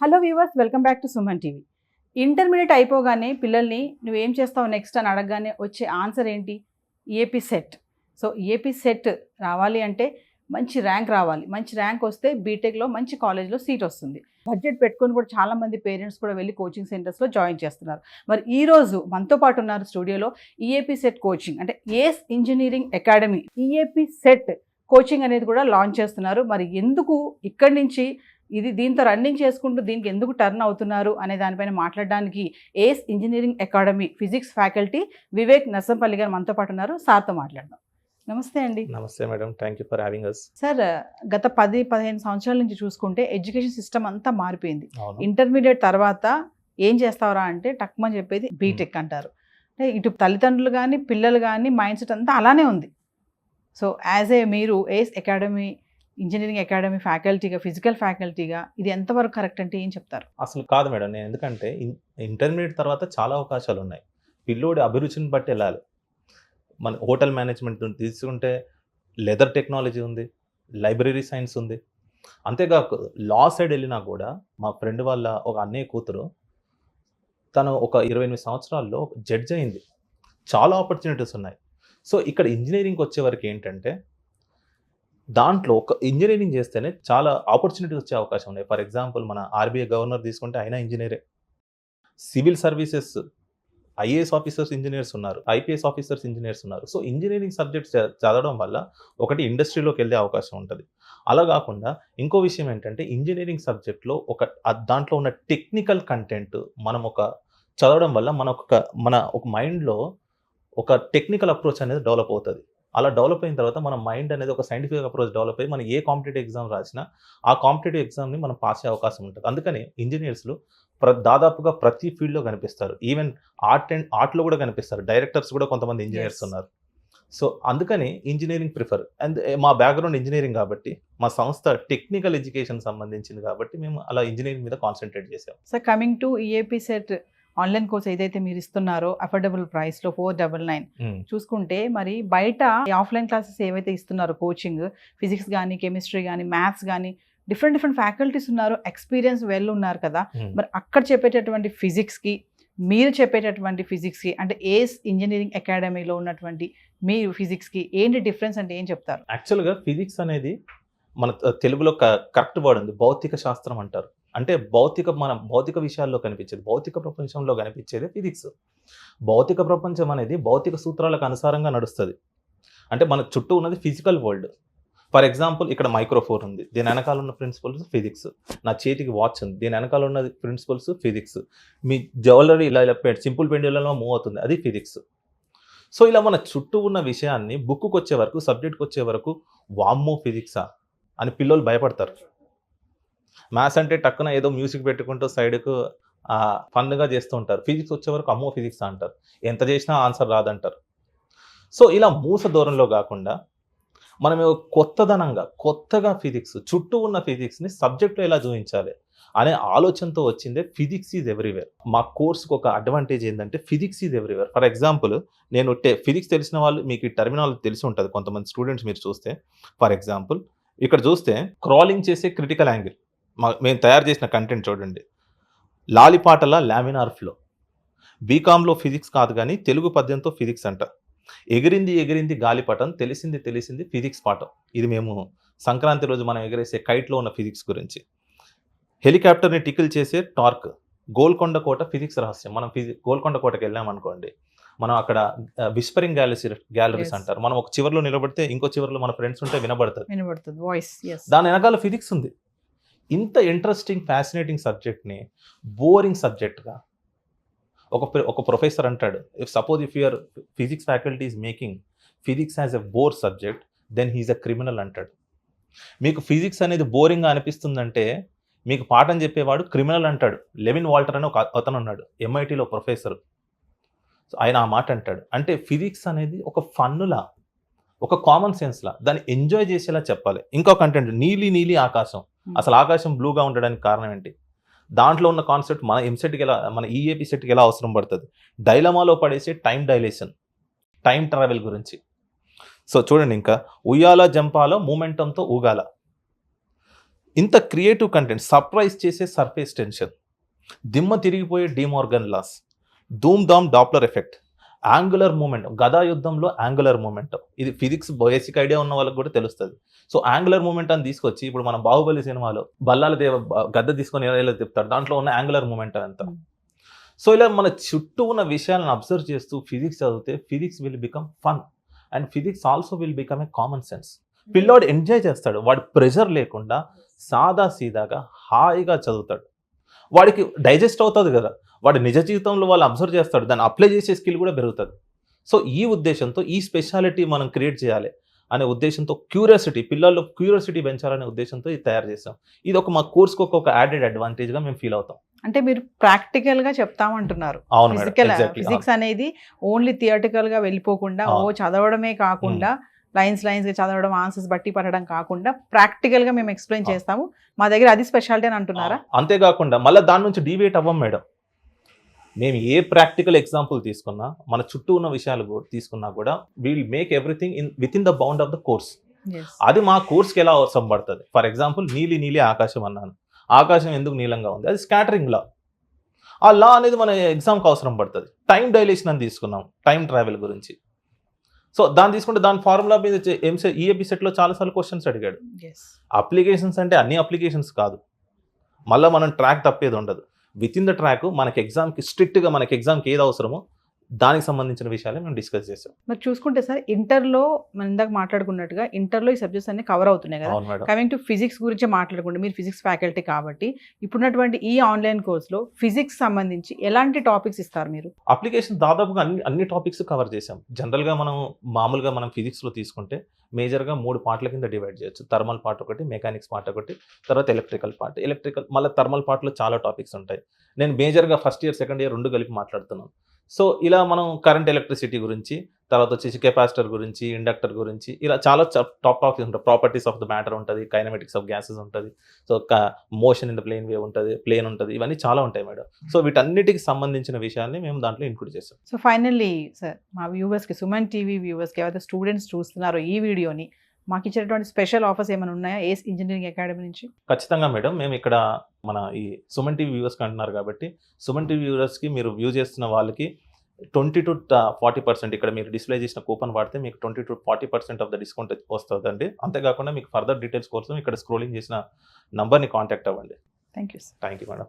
Hello viewers, welcome back to Suman TV. Intermediate అయిపోగానే పిల్లల్ని నువ్వేం చేస్తావు నెక్స్ట్ అని అడగగానే వచ్చే ఆన్సర్ ఏంటి? AP set. So AP set రావాలి అంటే మంచి ర్యాంక్ రావాలి. మంచి ర్యాంక్ వస్తే బీటెక్లో మంచి కాలేజ్లో సీట్ వస్తుంది. బడ్జెట్ పెట్టుకొని కూడా చాలామంది పేరెంట్స్ కూడా వెళ్ళి కోచింగ్ సెంటర్స్లో జాయిన్ చేస్తున్నారు. మరి ఈరోజు మనతో పాటు ఉన్నారు స్టూడియోలో ఈఏపీ సెట్ కోచింగ్ అంటే ace engineering academy EAP set coaching అనేది కూడా లాంచ్ చేస్తున్నారు. మరి ఎందుకు ఇక్కడి నుంచి దీంతో రన్నింగ్ చేసుకుంటూ దీనికి ఎందుకు టర్న్ అవుతున్నారు అనే దానిపైన మాట్లాడడానికి ace engineering academy physics faculty Vivek Narsampalli garu మనతో పాటు ఉన్నారు. సార్తో మాట్లాడదాం. నమస్తే అండి. నమస్తే madam, thank you for having us. Sir, గత 10-15 సంవత్సరాల నుంచి చూసుకుంటే ఎడ్యుకేషన్ సిస్టమ్ అంతా మారిపోయింది. ఇంటర్మీడియట్ తర్వాత ఏం చేస్తావరా అంటే టక్మని చెప్పేది బీటెక్ అంటారు. అంటే ఇటు తల్లిదండ్రులు కానీ పిల్లలు కానీ మైండ్ సెట్ అంతా అలానే ఉంది. సో యాజ్ ఏ మీరు ఏస్ అకాడమీ ఇంజనీరింగ్ అకాడమీ ఫ్యాకల్టీగా ఫిజికల్ ఫ్యాకల్టీగా ఇది ఎంతవరకు కరెక్ట్ అంటే ఏం చెప్తారు? అసలు కాదు మేడం, నేను ఎందుకంటే ఇంటర్మీడియట్ తర్వాత చాలా అవకాశాలు ఉన్నాయి. పిల్లోడి అభిరుచిని బట్టి వెళ్ళాలి. మన హోటల్ మేనేజ్మెంట్ తీసుకుంటే లెదర్ టెక్నాలజీ ఉంది, లైబ్రరీ సైన్స్ ఉంది. అంతేకాక లా సైడ్ వెళ్ళినా కూడా మా ఫ్రెండ్ వాళ్ళ ఒక అన్నయ్య కూతురు తను ఒక 28 సంవత్సరాల్లో జడ్జ్ అయింది. చాలా ఆపర్చునిటీస్ ఉన్నాయి. సో ఇక్కడ ఇంజనీరింగ్కి వచ్చే వరకు ఏంటంటే దాంట్లో ఒక ఇంజనీరింగ్ చేస్తేనే చాలా ఆపర్చునిటీస్ వచ్చే అవకాశం ఉన్నాయి. ఫర్ ఎగ్జాంపుల్ మన ఆర్బీఐ గవర్నర్ తీసుకుంటే ఆయన ఇంజనీరే. Civil services IAS officers engineers ఉన్నారు, ఐపీఎస్ ఆఫీసర్స్ ఇంజనీర్స్ ఉన్నారు. సో ఇంజనీరింగ్ సబ్జెక్ట్స్ చదవడం వల్ల ఒకటి ఇండస్ట్రీలోకి వెళ్ళే అవకాశం ఉంటుంది. అలా కాకుండా ఇంకో విషయం ఏంటంటే ఇంజనీరింగ్ సబ్జెక్ట్లో దాంట్లో ఉన్న టెక్నికల్ కంటెంట్ మనం చదవడం వల్ల మన ఒక మైండ్లో ఒక టెక్నికల్ అప్రోచ్ అనేది డెవలప్ అవుతుంది. అలా డెవలప్ అయిన తర్వాత మన మైండ్ అనేది ఒక సైంటిఫిక్ అప్రోచ్ డెవలప్ అయ్యి మనం ఏ కాంపిటేటివ్ ఎగ్జామ్ రాసినా ఆ కాంపిటేటివ్ ఎగ్జామ్ని మనం పాస్ అయ్యే అవకాశం ఉంటుంది. అందుకని ఇంజనీర్స్లు దాదాపుగా ప్రతి ఫీల్డ్లో కనిపిస్తారు. ఈవెన్ ఆర్ట్లో కూడా కనిపిస్తారు. డైరెక్టర్స్ కూడా కొంతమంది ఇంజనీర్స్ ఉన్నారు. సో అందుకని ఇంజనీరింగ్ ప్రిఫర్. అండ్ మా బ్యాక్గ్రౌండ్ ఇంజనీరింగ్ కాబట్టి మా సంస్థ టెక్నికల్ ఎడ్యుకేషన్ సంబంధించింది కాబట్టి మేము అలా ఇంజనీరింగ్ మీద కాన్సన్ట్రేట్ చేసాం. Sir, coming to EAP set online course ఏదైతే మీరు ఇస్తున్నారో అఫోర్డబుల్ ప్రైస్లో 499 చూసుకుంటే మరి బయట ఆఫ్లైన్ క్లాసెస్ ఏవైతే ఇస్తున్నారో కోచింగ్ ఫిజిక్స్ కానీ కెమిస్ట్రీ కానీ మ్యాథ్స్ కానీ డిఫరెంట్ ఫ్యాకల్టీస్ ఉన్నారు, ఎక్స్పీరియన్స్ ఉన్నారు కదా. మరి అక్కడ చెప్పేటటువంటి ఫిజిక్స్కి మీరు చెప్పేటటువంటి ఫిజిక్స్కి అంటే ఏస్ ఇంజనీరింగ్ అకాడమీలో ఉన్నటువంటి మీరు ఫిజిక్స్కి ఏంటి డిఫరెన్స్ అంటే ఏం చెప్తారు? యాక్చువల్గా ఫిజిక్స్ అనేది మన తెలుగులో కరెక్ట్ వర్డ్ ఉంది, భౌతిక శాస్త్రం అంటారు. అంటే మన భౌతిక విషయాల్లో కనిపించేది, భౌతిక ప్రపంచంలో కనిపించేది ఫిజిక్స్. భౌతిక ప్రపంచం అనేది భౌతిక సూత్రాలకు అనుసారంగా నడుస్తుంది. అంటే మన చుట్టూ ఉన్నది ఫిజికల్ వరల్డ్. ఫర్ ఎగ్జాంపుల్ ఇక్కడ మైక్రోఫోన్ ఉంది, దీని వెనకాల ఉన్న ప్రిన్సిపల్స్ ఫిజిక్స్. నా చేతికి వాచ్ ఉంది, దీని వెనకాల ఉన్న ప్రిన్సిపల్స్ ఫిజిక్స్. మీ జ్యువెలరీ ఇలా సింపుల్ పెండ్యులంలో మూవ్ అవుతుంది, అది ఫిజిక్స్. సో ఇలా మన చుట్టూ ఉన్న విషయాన్ని బుక్కి వచ్చే వరకు సబ్జెక్ట్కి వచ్చే వరకు వామ్మో ఫిజిక్సా అని పిల్లలు భయపడతారు. మ్యాథ్స్ అంటే టక్కున ఏదో మ్యూజిక్ పెట్టుకుంటూ సైడ్కు ఫన్గా చేస్తూ ఉంటారు. ఫిజిక్స్ వచ్చే వరకు అమ్మో ఫిజిక్స్ అంటారు, ఎంత చేసినా ఆన్సర్ రాదంటారు. సో ఇలా మూస దూరంలో కాకుండా మనం కొత్తగా ఫిజిక్స్ చుట్టూ ఉన్న ఫిజిక్స్ని సబ్జెక్ట్లో ఎలా చూపించాలి అనే ఆలోచనతో వచ్చిందే ఫిజిక్స్ ఈజ్ ఎవ్రీవేర్. మా కోర్సుకు ఒక అడ్వాంటేజ్ ఏంటంటే physics is everywhere. For example నేను ఫిజిక్స్ తెలిసిన వాళ్ళు మీకు ఈ టర్మినాలజీ తెలిసి ఉంటుంది. కొంతమంది స్టూడెంట్స్ మీరు చూస్తే ఫర్ ఎగ్జాంపుల్ ఇక్కడ చూస్తే క్రాలింగ్ చేసే క్రిటికల్ యాంగిల్ మేము తయారు చేసిన కంటెంట్ చూడండి. లాలిపాటల లామినార్ ఫ్లో. బీకామ్లో ఫిజిక్స్ కాదు కానీ తెలుగు పద్యంతో ఫిజిక్స్ అంట. ఎగిరింది గాలిపటం, తెలిసింది ఫిజిక్స్ పాఠం. ఇది మేము సంక్రాంతి రోజు మనం ఎగరేసే కైట్లో ఉన్న ఫిజిక్స్ గురించి. హెలికాప్టర్ని టికిల్ చేసే టార్క్. గోల్కొండ కోట ఫిజిక్స్ రహస్యం. మనం గోల్కొండ కోటకి వెళ్ళామనుకోండి, మనం అక్కడ విస్పరింగ్ గ్యాలరీస్ అంటారు. మనం ఒక చివరిలో నిలబడితే ఇంకో చివరిలో మన ఫ్రెండ్స్ ఉంటే వినబడుతుంది వాయిస్. దాని వెనకాల ఫిజిక్స్ ఉంది. ఇంత ఇంట్రెస్టింగ్ ఫ్యాసినేటింగ్ సబ్జెక్ట్ని బోరింగ్ సబ్జెక్ట్గా ఒక ప్రొఫెసర్ అంటాడు, if your physics faculty is making physics as a bore subject then he's a criminal అంటాడు. మీకు ఫిజిక్స్ అనేది బోరింగ్గా అనిపిస్తుందంటే మీకు పాఠం చెప్పేవాడు క్రిమినల్ అంటాడు. లెవిన్ వాల్టర్ అని అతను ఉన్నాడు, ఎంఐటీలో ప్రొఫెసర్. ఆయన ఆ మాట అంటాడు. అంటే ఫిజిక్స్ అనేది ఒక ఫన్నులా, ఒక కామన్ సెన్స్లా దాన్ని ఎంజాయ్ చేసేలా చెప్పాలి. ఇంకో కంటెంట్ నీలి ఆకాశం. అసలు ఆకాశం బ్లూగా ఉండడానికి కారణం ఏంటి? దాంట్లో ఉన్న కాన్సెప్ట్ మన ఎంసెట్కి మన ఈఏపీ సెట్కి ఎలా అవసరం పడుతుంది? డైలమాలో పడేసే టైం డైలేషన్, టైం ట్రావెల్ గురించి. సో చూడండి, ఇంకా ఉయ్యాల జంపాలో మూమెంటంతో ఊగాల. ఇంత క్రియేటివ్ కంటెంట్, సర్ప్రైజ్ చేసే సర్ఫేస్ టెన్షన్, దిమ్మ తిరిగిపోయే డిమార్గన్ లాస్, ధూమ్ ధామ్ డాప్లర్ ఎఫెక్ట్, యాంగులర్ మూమెంట్, గదా యుద్ధంలో యాంగులర్ మూమెంట్, ఇది ఫిజిక్స్ బేసిక్ ఐడియా ఉన్న వాళ్ళకి కూడా తెలుస్తుంది. సో యాంగులర్ మూమెంట్ అని తీసుకొచ్చి ఇప్పుడు మనం బాహుబలి సినిమాలో బల్లాల దేవ గద్ద తీసుకొని ఎలా తిప్పుతాడు, దాంట్లో ఉన్న యాంగులర్ మూమెంట్ అంతా. సో ఇలా మన చుట్టూ ఉన్న విషయాలను అబ్జర్వ్ చేస్తూ ఫిజిక్స్ చదివితే physics will become fun and physics also will become a common sense. పిల్లోడు ఎంజాయ్ చేస్తాడు, వాడి ప్రెషర్ లేకుండా సాదా సీదాగా హాయిగా చదువుతాడు, వాడికి డైజెస్ట్ అవుతుంది కదా, వాడి నిజ జీవితంలో వాళ్ళు అబ్జర్వ్ చేస్తాడు, దాన్ని అప్లై చేసే స్కిల్ కూడా పెరుగుతుంది. సో ఈ ఉద్దేశంతో ఈ స్పెషాలిటీ మనం క్రియేట్ చేయాలి అనే ఉద్దేశంతో క్యూరియాసిటీ, పిల్లల్లో క్యూరియాసిటీ పెంచాలనే ఉద్దేశంతో ఇది తయారు చేసాం. ఇది ఒక మా కోర్స్కి ఒక యాడెడ్ అడ్వాంటేజ్గా మేము ఫీల్ అవుతాం. అంటే మీరు ప్రాక్టికల్గా చెప్తామంటున్నారు. అవును ఫిజిక్స్ అనేది ఓన్లీ థియరిటికల్గా వెళ్ళిపోకుండా చదవడమే కాకుండా లైన్స్ గా చదవడం, ఆన్సర్స్ బట్టి పట్టడం కాకుండా ప్రాక్టికల్గా మేము ఎక్స్ప్లెయిన్ చేస్తాము, మా దగ్గర అది స్పెషాలిటీ అని అంటున్నారా? అంతేకాకుండా మళ్ళీ దాని నుంచి డీవియేట్ అవ్వం మేడం. మేము ఏ ప్రాక్టికల్ ఎగ్జాంపుల్ తీసుకున్నా, మన చుట్టూ ఉన్న విషయాలు తీసుకున్నా కూడా will make everything with in the bound of the course. అది మా కోర్స్కి ఎలా అవసరం పడుతుంది. ఫర్ ఎగ్జాంపుల్ నీలి ఆకాశం అన్నాను, ఆకాశం ఎందుకు నీలంగా ఉంది, అది స్కాటరింగ్ లా. ఆ లా అనేది మన ఎగ్జామ్కి అవసరం పడుతుంది. టైం డైలేషన్ అని తీసుకున్నాం, టైం ట్రావెల్ గురించి. సో దాన్ని తీసుకుంటే దాని ఫార్ములా మీద ఈఏపీ సెట్లో చాలాసార్లు క్వశ్చన్స్ అడిగాడు. అప్లికేషన్స్ అంటే అన్ని అప్లికేషన్స్ కాదు, మళ్ళీ మనం ట్రాక్ తప్పేది ఉండదు. విత్ ఇన్ ద ట్రాక్ మనకి ఎగ్జామ్కి స్ట్రిక్ట్గా మనకి ఎగ్జామ్కి ఏది అవసరమో దానికి సంబంధించిన విషయాలు మేము డిస్కస్ చేసాం. మరి చూసుకుంటే సార్, ఇంటర్లో మనం ఇందాక మాట్లాడుకున్నట్టుగా ఇంటర్లో ఈ సబ్జెక్ట్స్ అన్ని కవర్ అవుతున్నాయి కదా. కమింగ్ టు ఫిజిక్స్ గురించి మాట్లాడుకుంటే, మీరు ఫిజిక్స్ ఫ్యాకల్టీ కాబట్టి ఇప్పుడున్నటువంటి ఈ ఆన్లైన్ కోర్సులో ఫిజిక్స్ సంబంధించి ఎలాంటి టాపిక్స్ ఇస్తారు మీరు? అప్లికేషన్ దాదాపుగా అన్ని టాపిక్స్ కవర్ చేసాం. జనరల్గా మనం ఫిజిక్స్లో తీసుకుంటే మేజర్గా 3 పార్ట్ల కింద డివైడ్ చేయొచ్చు. థర్మల్ పార్ట్ ఒకటి, మెకానిక్స్ పార్ట్ ఒకటి, తర్వాత ఎలక్ట్రికల్ పార్ట్. మళ్ళీ థర్మల్ పార్ట్లో చాలా టాపిక్స్ ఉంటాయి. నేను మేజర్గా ఫస్ట్ ఇయర్ సెకండ్ ఇయర్ 2 కలిపి మాట్లాడుతున్నాను. సో ఇలా మనం కరెంట్ ఎలక్ట్రిసిటీ గురించి, తర్వాత వచ్చేసి కెపాసిటర్ గురించి, ఇండక్టర్ గురించి, ఇలా చాలా టాప్ టాపిక్స్ ఉంటాయి. ప్రాపర్టీస్ ఆఫ్ ద మ్యాటర్ ఉంటుంది, కైనమెటిక్స్ ఆఫ్ గ్యాసెస్ ఉంటుంది, so motion in the plane wave ఉంటుంది, ప్లేన్ ఉంటుంది, ఇవన్నీ చాలా ఉంటాయి మేడం. సో వీటన్నిటికి సంబంధించిన విషయాన్ని మేము దాంట్లో ఇంక్లూడ్ చేస్తాం. సో ఫైనల్లీ సార్, మా వ్యూవర్స్కి, సుమన్ టీవీ వ్యూవర్స్కి, ఎవరైతే స్టూడెంట్స్ చూస్తున్నారో ఈ వీడియోని, మాకు ఇచ్చేటువంటి స్పెషల్ ఆఫర్స్ ఏమైనా ఉన్నాయా ఏస్ ఇంజనీరింగ్ అకాడమీ నుంచి? ఖచ్చితంగా మేడం. మేము ఇక్కడ మన ఈ సుమన్ టీవీ వ్యూవర్స్కి అంటున్నారు కాబట్టి, సుమన్ టీవీ వ్యూవర్స్కి మీరు వ్యూ చేస్తున్న వాళ్ళకి 20 to 40% ఇక్కడ మీరు డిస్ప్లే చేసిన కూపన్ వాడితే మీకు 20 to 40% ఆఫ్ ద డిస్కౌంట్ వస్తుందండి. అంతేకాకుండా మీకు ఫర్దర్ డీటెయిల్స్ కోసం ఇక్కడ స్క్రోలింగ్ చేసిన నంబర్ని కాంటాక్ట్ అవ్వండి. Thank you madam.